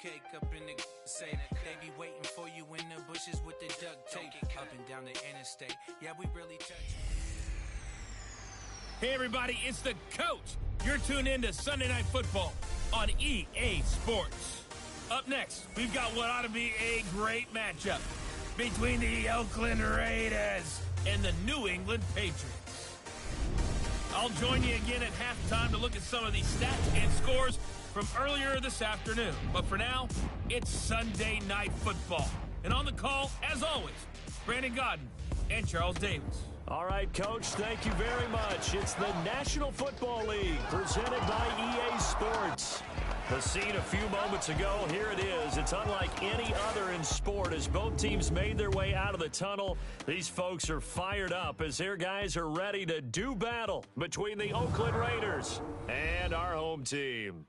cake up in the say they be waiting for you in the bushes with the duct tape up and down the interstate. Yeah, we really touch. Hey everybody, it's the coach. You're tuned in to Sunday Night Football on EA Sports. Up next, we've got what ought to be a great matchup between the Oakland Raiders and the New England Patriots. I'll join you again at halftime to look at some of these stats and scores from earlier this afternoon. But for now, it's Sunday Night Football. And on the call, as always, Brandon Godden and Charles Davis. All right, Coach, thank you very much. It's the National Football League presented by EA Sports. The scene a few moments ago, here it is. It's unlike any other in sport as both teams made their way out of the tunnel. These folks are fired up as their guys are ready to do battle between the Oakland Raiders and our home team.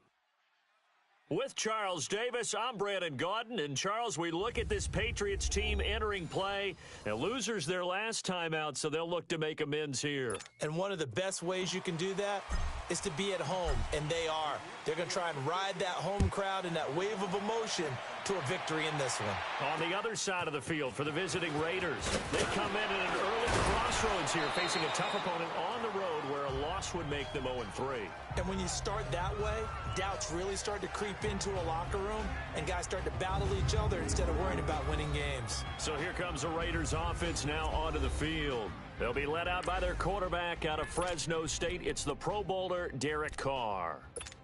With Charles Davis, I'm Brandon Godden. And, Charles, we look at this Patriots team entering play. And losers their last time out, so they'll look to make amends here. And one of the best ways you can do that is to be at home, and they are. They're going to try and ride that home crowd and that wave of emotion to a victory in this one. On the other side of the field for the visiting Raiders, they come in at an early crossroads here, facing a tough opponent on the road where a loss would make them 0-3. And when you start that way, doubts really start to creep into a locker room, and guys start to battle each other instead of worrying about winning games. So here comes the Raiders offense now onto the field. They'll be led out by their quarterback out of Fresno State. It's the Pro Bowler, Derek Carr.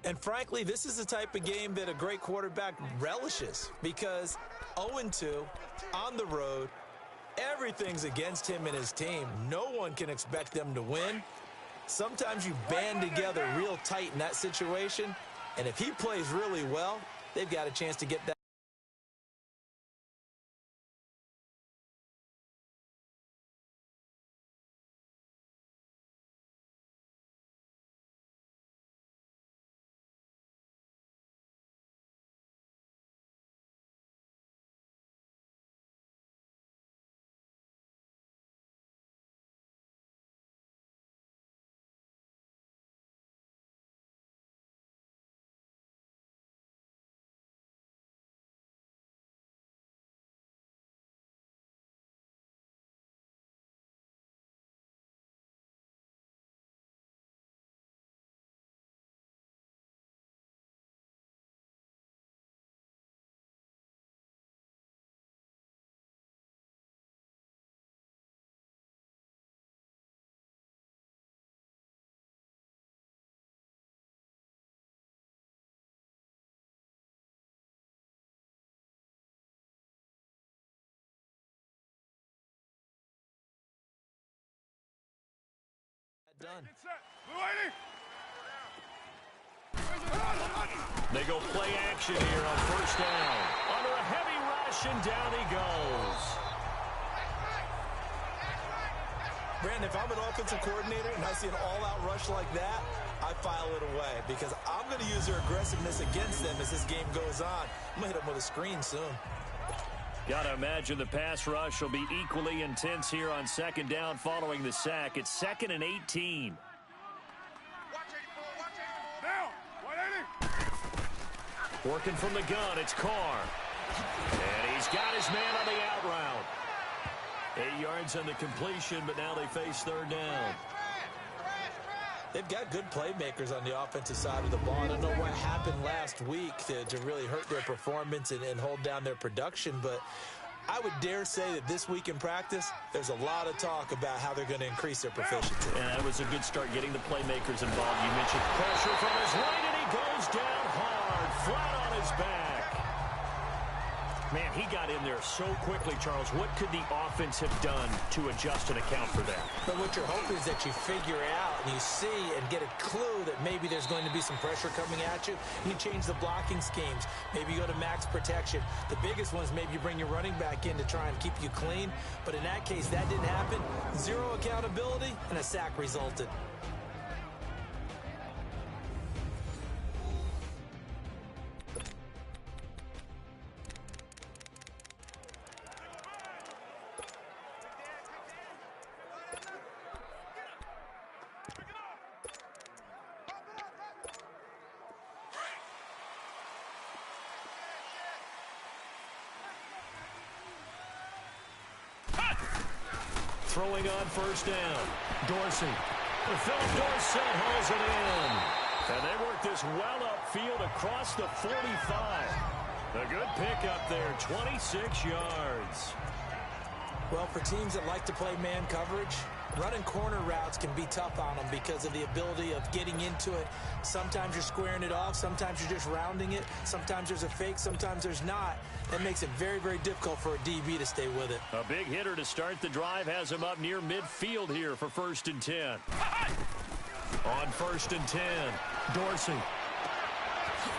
And frankly, this is the type of game that a great quarterback relishes because 0-2 on the road, everything's against him and his team. No one can expect them to win. Sometimes you band together real tight in that situation, and if he plays really well, they've got a chance to get that. Done. They go play action here on first down. Under a heavy rush, and down he goes. Brandon, if I'm an offensive coordinator and I see an all-out rush like that, I file it away because I'm going to use their aggressiveness against them as this game goes on. I'm going to hit them with a screen soon. Got to imagine the pass rush will be equally intense here on second down following the sack. It's 2nd and 18. Working from the gun, it's Carr. And he's got his man on the out route. 8 yards on the completion, but now they face third down. They've got good playmakers on the offensive side of the ball. I don't know what happened last week to really hurt their performance and hold down their production, but I would dare say that this week in practice, there's a lot of talk about how they're going to increase their proficiency. And that was a good start getting the playmakers involved. You mentioned pressure from his right, and he goes down hard, flat on his back. Man, he got in there so quickly, Charles. What could the offense have done to adjust and account for that? But what you're hoping is that you figure out and you see and get a clue that maybe there's going to be some pressure coming at you, and you change the blocking schemes. Maybe you go to max protection. The biggest one is maybe you bring your running back in to try and keep you clean. But in that case, that didn't happen. Zero accountability, and a sack resulted. Throwing on first down. Dorsey. Philip Dorsett hauls it in. And they work this well upfield across the 45. A good pickup there, 26 yards. Well, for teams that like to play man coverage, running corner routes can be tough on them because of the ability of getting into it. Sometimes you're squaring it off. Sometimes you're just rounding it. Sometimes there's a fake. Sometimes there's not. That makes it very, very difficult for a DB to stay with it. A big hitter to start the drive has him up near midfield here for 1st and 10. On 1st and 10, Dorsey.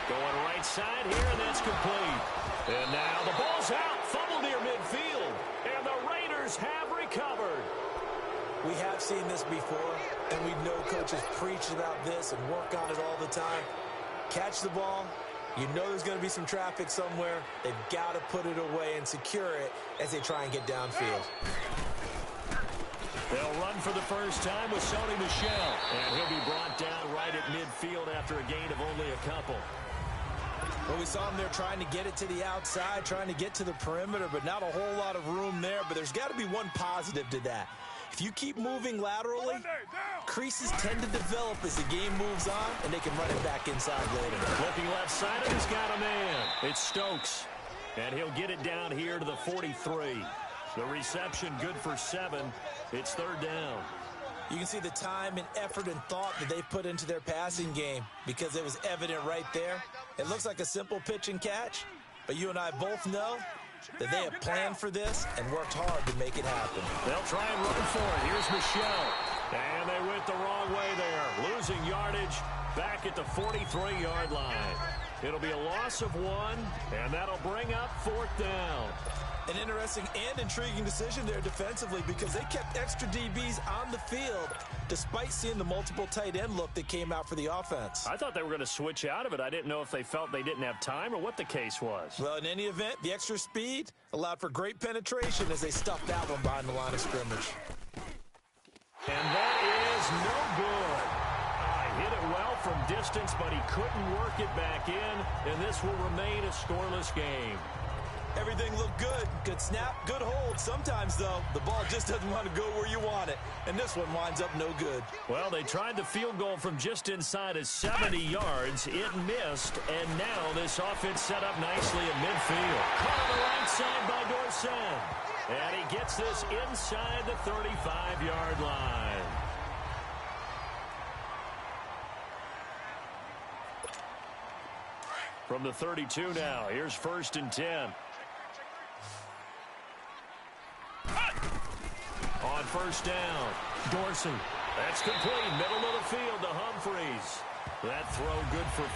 Going right side here, and that's complete. And now the ball's out. Fumble near midfield. And the Raiders have recovered. We have seen this before, and we know coaches preach about this and work on it all the time. Catch the ball. You know there's going to be some traffic somewhere. They've got to put it away and secure it as they try and get downfield. They'll run for the first time with Sony Michel. And he'll be brought down right at midfield after a gain of only a couple. Well, we saw him there trying to get it to the outside, trying to get to the perimeter, but not a whole lot of room there. But there's got to be one positive to that. If you keep moving laterally, creases tend to develop as the game moves on, and they can run it back inside later. Looking left side, and he's got a man. It's Stokes. And he'll get it down here to the 43. The reception good for 7. It's 3rd down. You can see the time and effort and thought that they put into their passing game because it was evident right there. It looks like a simple pitch and catch, but you and I both know that they have planned for this and worked hard to make it happen. They'll try and run for it. Here's Michel. And they went the wrong way there. Losing yardage back at the 43-yard line. It'll be a loss of 1, and that'll bring up 4th down. An interesting and intriguing decision there defensively because they kept extra DBs on the field despite seeing the multiple tight end look that came out for the offense. I thought they were going to switch out of it. I didn't know if they felt they didn't have time or what the case was. Well, in any event, the extra speed allowed for great penetration as they stuffed that one behind the line of scrimmage. And that is no good. Hit it well from distance, but he couldn't work it back in, and this will remain a scoreless game. Everything looked good. Good snap, good hold. Sometimes, though, the ball just doesn't want to go where you want it. And this one winds up no good. Well, they tried the field goal from just inside of 70 yards. It missed, and now this offense set up nicely at midfield. Caught on the right side by Dorsett. And he gets this inside the 35-yard line. From the 32 now, here's 1st and 10. On 1st down, Dorsey. That's complete. Middle of the field to Humphreys. That throw good for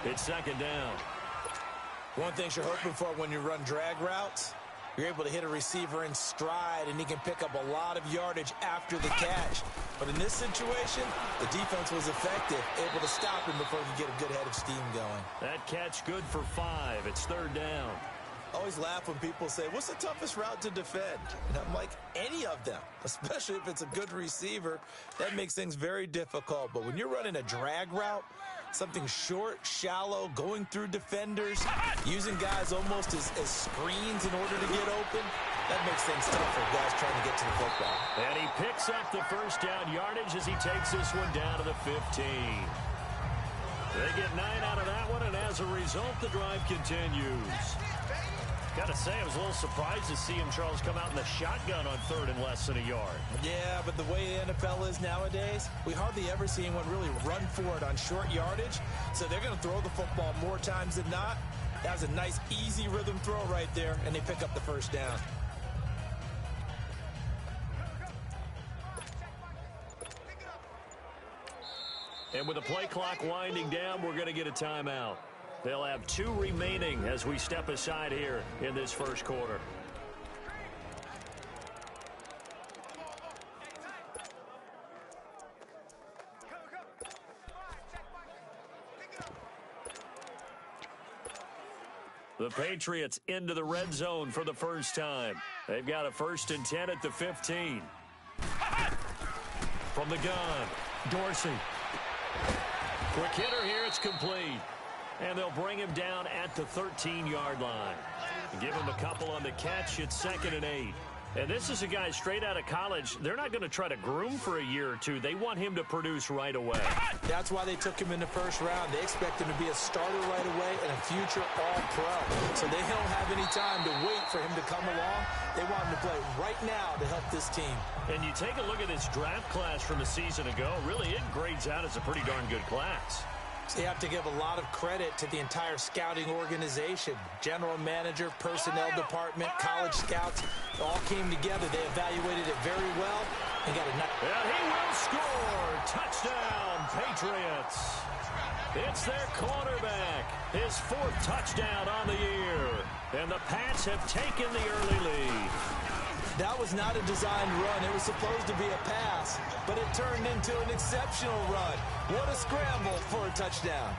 4. It's 2nd down. One thing you're hoping for when you run drag routes, you're able to hit a receiver in stride, and he can pick up a lot of yardage after the catch. But in this situation, the defense was effective, able to stop him before he could get a good head of steam going. That catch good for 5. It's 3rd down. I always laugh when people say, what's the toughest route to defend? And I'm like, any of them, especially if it's a good receiver. That makes things very difficult. But when you're running a drag route, something short, shallow, going through defenders, using guys almost as screens in order to get open, that makes things tough for guys trying to get to the football. And he picks up the 1st down yardage as he takes this one down to the 15. They get 9 out of that one, and as a result, the drive continues. Got to say, I was a little surprised to see him, Charles, come out in the shotgun on 3rd and less than a yard. Yeah, but the way the NFL is nowadays, we hardly ever see anyone really run for it on short yardage. So they're going to throw the football more times than not. That was a nice, easy rhythm throw right there, and they pick up the 1st down. And with the play clock winding down, we're going to get a timeout. They'll have 2 remaining as we step aside here in this 1st quarter. The Patriots into the red zone for the first time. They've got a 1st and 10 at the 15. From the gun, Dorsey. Quick hitter here, it's complete. And they'll bring him down at the 13-yard line. Give him a couple on the catch. It's 2nd and 8. And this is a guy straight out of college. They're not going to try to groom for a year or two. They want him to produce right away. That's why they took him in the first round. They expect him to be a starter right away and a future all-pro. So they don't have any time to wait for him to come along. They want him to play right now to help this team. And you take a look at this draft class from a season ago. Really, it grades out as a pretty darn good class. So you have to give a lot of credit to the entire scouting organization. General manager, personnel department, college scouts, all came together. They evaluated it very well and got a nice. And he will score. Touchdown, Patriots. It's their quarterback. His 4th touchdown on the year. And the Pats have taken the early lead. That was not a designed run. It was supposed to be a pass, but it turned into an exceptional run. What a scramble for a touchdown.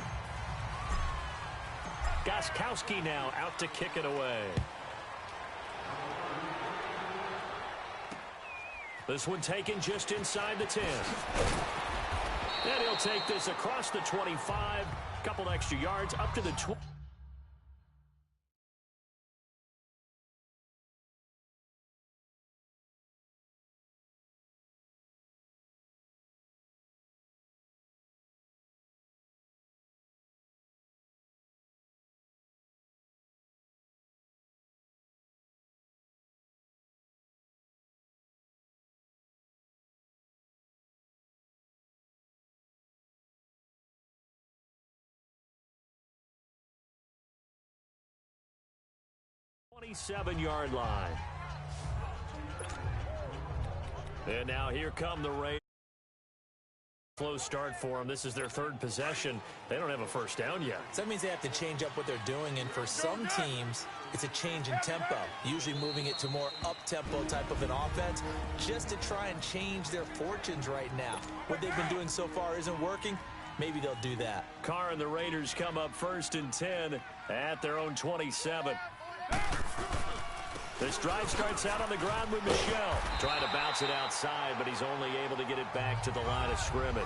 Gostkowski now out to kick it away. This one taken just inside the 10. And he'll take this across the 25. Couple extra yards up to the 20. Yard line. And now here come the Raiders. Slow start for them. This is their 3rd possession. They don't have a first down yet. So that means they have to change up what they're doing, and for some teams, it's a change in tempo, usually moving it to more up-tempo type of an offense, just to try and change their fortunes right now. What they've been doing so far isn't working. Maybe they'll do that. Carr and the Raiders come up 1st and 10 at their own 27. This drive starts out on the ground with Michel. Trying to bounce it outside, but he's only able to get it back to the line of scrimmage.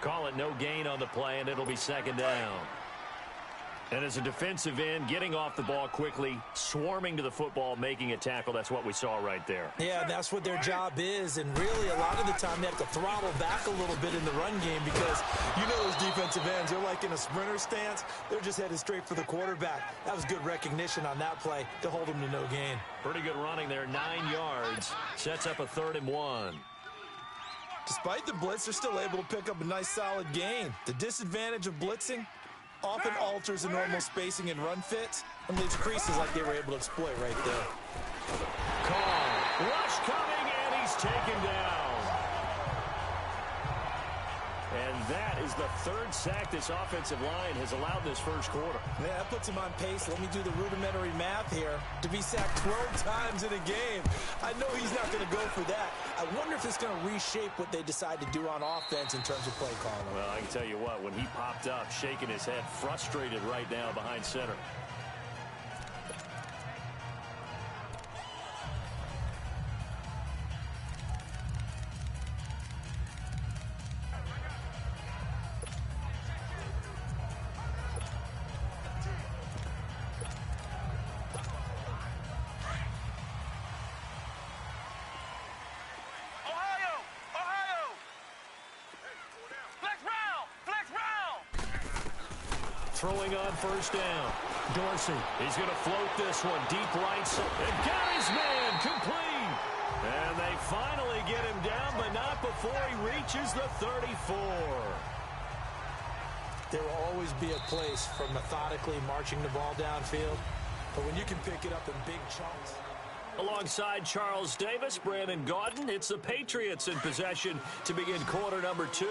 Call it no gain on the play, and it'll be 2nd down. And as a defensive end, getting off the ball quickly, swarming to the football, making a tackle, that's what we saw right there. Yeah, that's what their job is, and really a lot of the time they have to throttle back a little bit in the run game because you know those defensive ends, they're like in a sprinter stance. They're just headed straight for the quarterback. That was good recognition on that play to hold them to no gain. Pretty good running there, 9 yards. Sets up a 3rd and 1. Despite the blitz, they're still able to pick up a nice solid gain. The disadvantage of blitzing often alters the normal spacing and run fits and leaves creases like they were able to exploit right there. Carr, rush coming, and he's taken down. And that is the 3rd sack this offensive line has allowed this first quarter. Yeah, that puts him on pace. Let me do the rudimentary math here. To be sacked 12 times in a game, I know he's not going to go for that. I wonder if it's going to reshape what they decide to do on offense in terms of play calling. Well, I can tell you what, when he popped up, shaking his head, frustrated right now behind center. Throwing on 1st down. Dorsey. He's going to float this one deep right. And got his man complete. And they finally get him down, but not before he reaches the 34. There will always be a place for methodically marching the ball downfield, but when you can pick it up in big chunks. Alongside Charles Davis, Brandon Gaudin, it's the Patriots in possession to begin quarter number 2.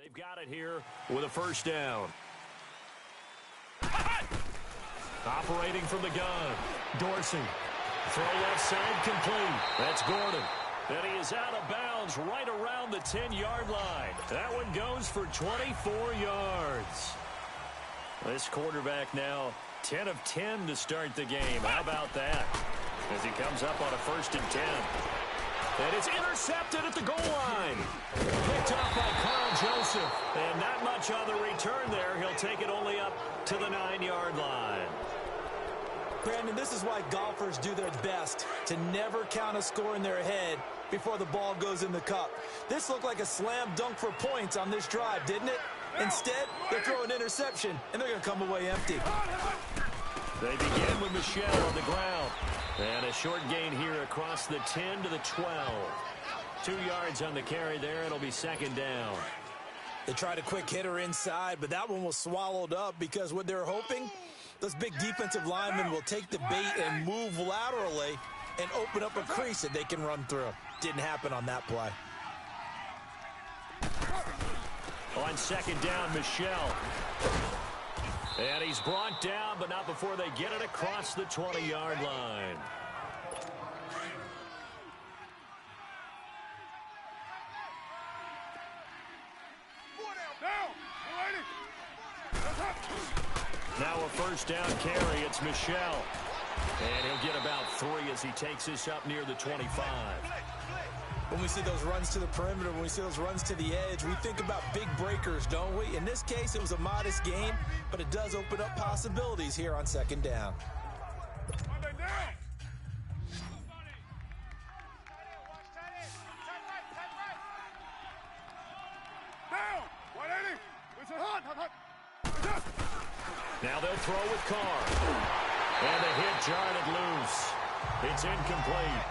They've got it here with a first down. Operating from the gun, Dorsey. Throw left side complete. That's Gordon. And he is out of bounds right around the 10-yard line. That one goes for 24 yards. This quarterback now 10 of 10 to start the game. How about that? As he comes up on a 1st and 10. And it's intercepted at the goal line. Picked up by Carl Joseph. And not much on the return there. He'll take it only up to the 9-yard line. Brandon, this is why golfers do their best to never count a score in their head before the ball goes in the cup. This looked like a slam dunk for points on this drive, didn't it? Instead, they throw an interception, and they're going to come away empty. They begin with Michelle on the ground. And a short gain here across the 10 to the 12. 2 yards on the carry there. It'll be 2nd down. They tried a quick hitter inside, but that one was swallowed up because what they're hoping, those big defensive linemen will take the bait and move laterally and open up a crease that they can run through. Didn't happen on that play. On 2nd down, Michelle. And he's brought down, but not before they get it across the 20-yard line. Now a 1st down carry. It's Michelle. And he'll get about 3 as he takes this up near the 25. When we see those runs to the perimeter, when we see those runs to the edge, we think about big breakers, don't we? In this case, it was a modest gain, but it does open up possibilities here on 2nd down. Now they'll throw with Carr. And the hit jarred it loose. It's incomplete.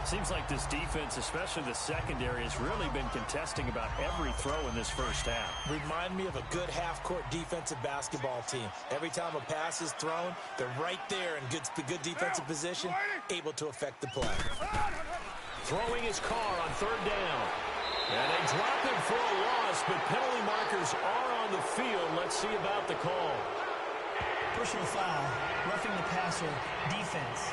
Seems like this defense, especially the secondary, has really been contesting about every throw in this first half. Remind me of a good half-court defensive basketball team. Every time a pass is thrown, they're right there in good defensive position, able to affect the play. Throwing his Carr on 3rd down. And they drop him for a loss, but penalty markers are on the field. Let's see about the call. Personal foul, roughing the passer, defense.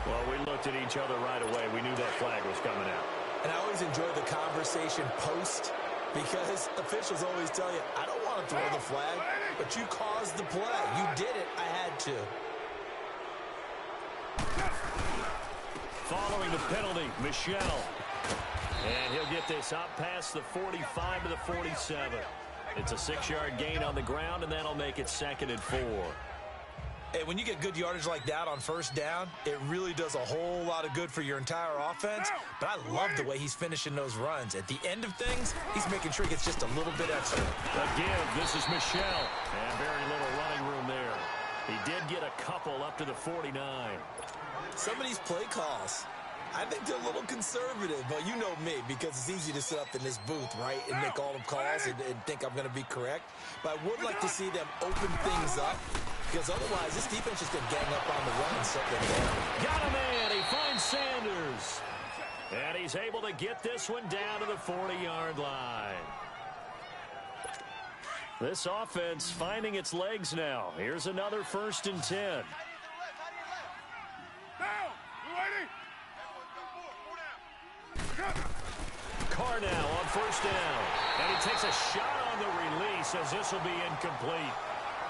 Well, we looked at each other right away. We knew that flag was coming out. And I always enjoy the conversation post because officials always tell you, I don't want to throw the flag, but you caused the play. You did it. I had to. Following the penalty, Michelle. And he'll get this up past the 45 to the 47. It's a 6-yard gain on the ground, and that'll make it 2nd and 4. Hey, when you get good yardage like that on 1st down, it really does a whole lot of good for your entire offense. But I love the way he's finishing those runs. At the end of things, he's making sure he gets just a little bit extra. Again, this is Michelle. And very little running room there. He did get a couple up to the 49. Some of these play calls, I think they're a little conservative, but you know me, because it's easy to sit up in this booth, right, and make all the calls and think I'm going to be correct. But I would like to see them open things up, because otherwise this defense is going to gang up on the run and set them down. Got a man. He finds Sanders. And he's able to get this one down to the 40-yard line. This offense finding its legs now. Here's another 1st and 10. Carr now on 1st down. And he takes a shot on the release as this will be incomplete.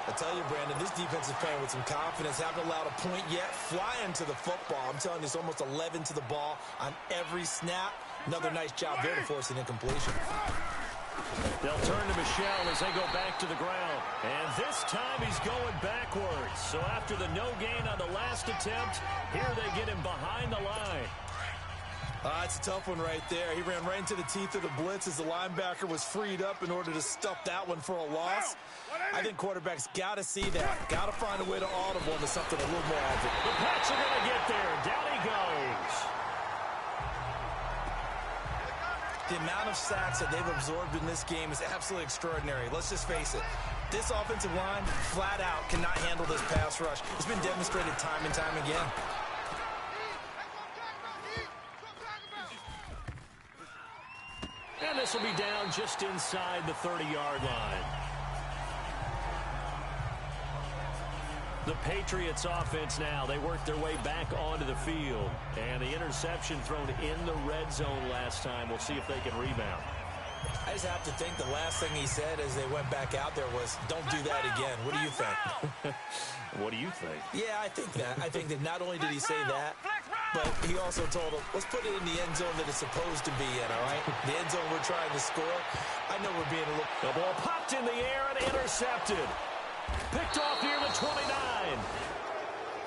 I tell you, Brandon, this defense is playing with some confidence. Haven't allowed a point yet. Flying to the football. I'm telling you, it's almost 11 to the ball on every snap. Another nice job there to force an incompletion. They'll turn to Michelle as they go back to the ground. And this time he's going backwards. So after the no gain on the last attempt, here they get him behind the line. It's a tough one right there. He ran right into the teeth of the blitz as the linebacker was freed up in order to stuff that one for a loss. I think quarterbacks got to see that. Got to find a way to audible into something a little more accurate. The Pats are going to get there. Down he goes. The amount of sacks that they've absorbed in this game is absolutely extraordinary. Let's just face it. This offensive line, flat out, cannot handle this pass rush. It's been demonstrated time and time again. this will be down just inside the 30-yard line. The Patriots offense now, they work their way back onto the field. And the interception thrown in the red zone last time. We'll see if they can rebound. I just have to think the last thing he said as they went back out there was, don't do that again. What do you think? What do you think? Yeah, I think that. I think that not only did he say that, but he also told him, let's put it in the end zone that it's supposed to be in, all right? The end zone we're trying to score. I know we're being a little... The ball popped in the air and intercepted. Picked off near the 29.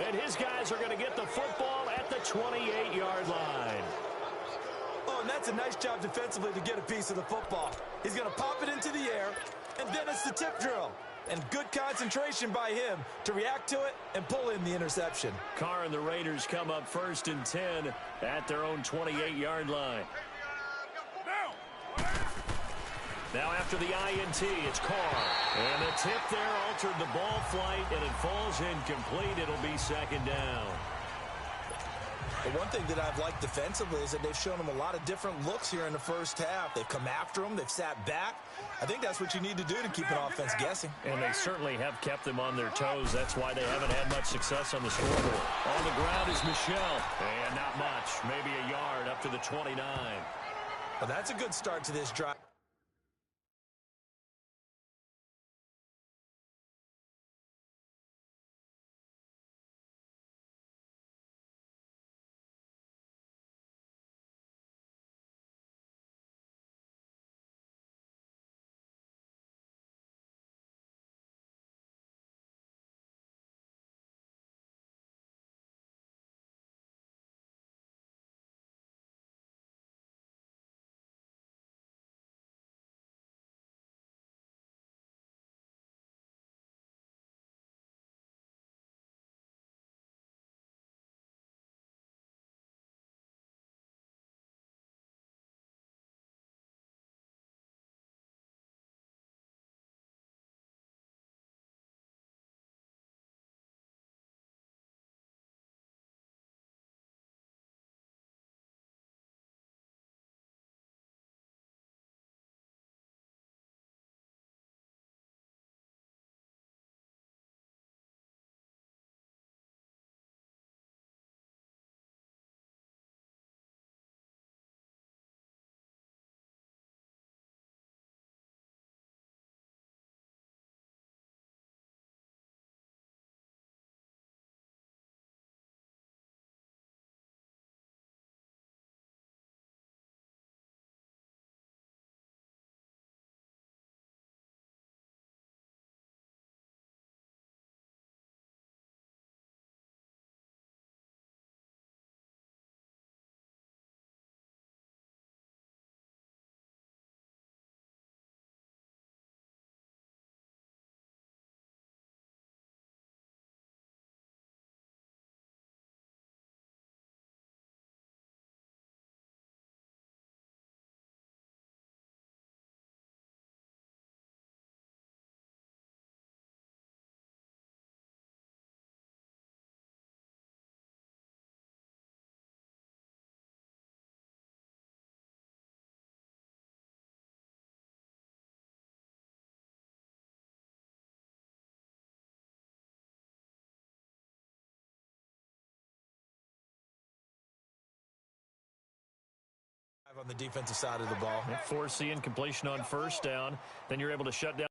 And his guys are going to get the football at the 28-yard line. Oh, and that's a nice job defensively to get a piece of the football. He's going to pop it into the air, and then it's the tip drill. And good concentration by him to react to it and pull in the interception. Carr and the Raiders come up 1st and 10 at their own 28-yard line. Now after the INT, it's Carr. And the tip there altered the ball flight, and it falls incomplete. It'll be 2nd down. The one thing that I've liked defensively is that they've shown him a lot of different looks here in the first half. They've come after him. They've sat back. I think that's what you need to do to keep an offense guessing. And they certainly have kept them on their toes. That's why they haven't had much success on the scoreboard. On the ground is Michel. And not much. Maybe a yard up to the 29. Well, that's a good start to this drive. On the defensive side of the ball. Force the incompletion on 1st down. Then you're able to shut down